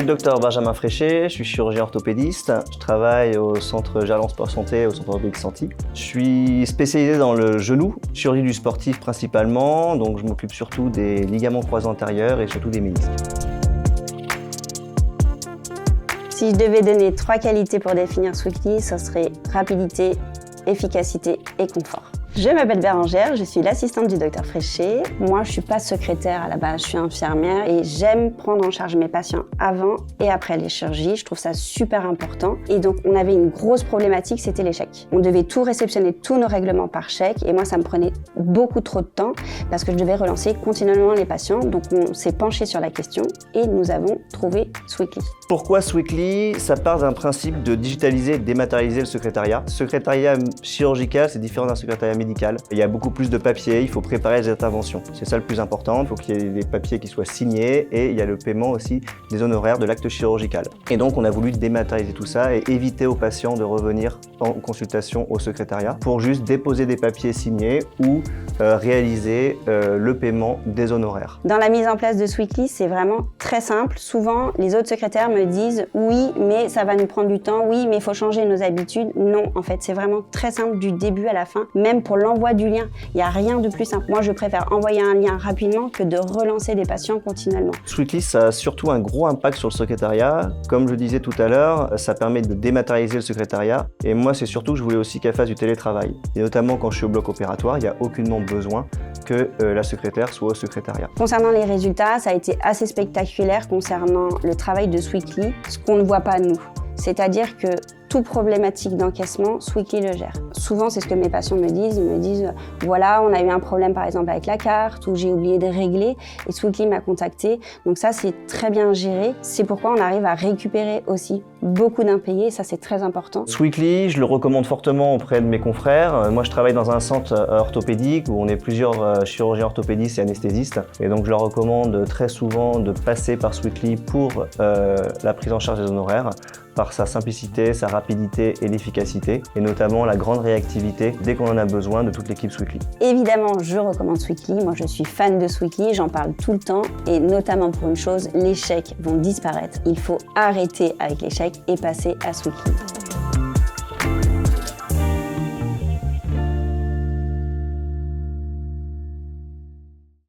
docteur Benjamin Fréchet, je suis chirurgien orthopédiste. Je travaille au centre Jalans Sport Santé, au centre orthopédique Santi. Je suis spécialisé dans le genou, chirurgie du sportif principalement, donc je m'occupe surtout des ligaments croisés antérieurs et surtout des ménisques. Si je devais donner 3 qualités pour définir Sweekly, ce serait rapidité, efficacité et confort. Je m'appelle Bérangère, je suis l'assistante du docteur Fréchet. Moi, je suis pas secrétaire à la base, je suis infirmière et j'aime prendre en charge mes patients avant et après les chirurgies. Je trouve ça super important. Et donc, on avait une grosse problématique, c'était les chèques. On devait tout réceptionner, tous nos règlements par chèque et moi, ça me prenait beaucoup trop de temps parce que je devais relancer continuellement les patients. Donc, on s'est penché sur la question et nous avons trouvé Sweekly. Pourquoi Sweekly? Ça part d'un principe de digitaliser et dématérialiser le secrétariat. Le secrétariat chirurgical, c'est différent d'un secrétariat médical. Il y a beaucoup plus de papiers, il faut préparer les interventions. C'est ça le plus important, il faut qu'il y ait des papiers qui soient signés et il y a le paiement aussi des honoraires de l'acte chirurgical. Et donc on a voulu dématérialiser tout ça et éviter aux patients de revenir en consultation au secrétariat pour juste déposer des papiers signés ou réaliser le paiement des honoraires. Dans la mise en place de Sweekly, c'est vraiment très simple. Souvent, les autres secrétaires me disent « oui, mais ça va nous prendre du temps, oui, mais il faut changer nos habitudes ». Non, en fait, c'est vraiment très simple du début à la fin, même pour l'envoi du lien. Il n'y a rien de plus simple. Moi, je préfère envoyer un lien rapidement que de relancer des patients continuellement. Sweekly, ça a surtout un gros impact sur le secrétariat. Comme je disais tout à l'heure, ça permet de dématérialiser le secrétariat. Et moi, c'est surtout que je voulais aussi qu'elle fasse du télétravail. Et notamment quand je suis au bloc opératoire, il n'y a aucunement besoin que la secrétaire soit au secrétariat. Concernant les résultats, ça a été assez spectaculaire concernant le travail de Sweekly, ce qu'on ne voit pas nous. C'est-à-dire que toute problématique d'encaissement, Sweekly le gère. Souvent, c'est ce que mes patients me disent. Ils me disent, voilà, on a eu un problème par exemple avec la carte ou j'ai oublié de régler et Sweekly m'a contacté. Donc ça, c'est très bien géré. C'est pourquoi on arrive à récupérer aussi beaucoup d'impayés et ça, c'est très important. Sweekly, je le recommande fortement auprès de mes confrères. Moi, je travaille dans un centre orthopédique où on est plusieurs chirurgiens orthopédistes et anesthésistes. Et donc, je leur recommande très souvent de passer par Sweekly pour la prise en charge des honoraires, par sa simplicité, sa rapidité et l'efficacité, et notamment la grande réactivité dès qu'on en a besoin de toute l'équipe Sweekly. Évidemment, je recommande Sweekly. Moi, je suis fan de Sweekly, j'en parle tout le temps, et notamment pour une chose, les chèques vont disparaître. Il faut arrêter avec les chèques et passer à Sweekly.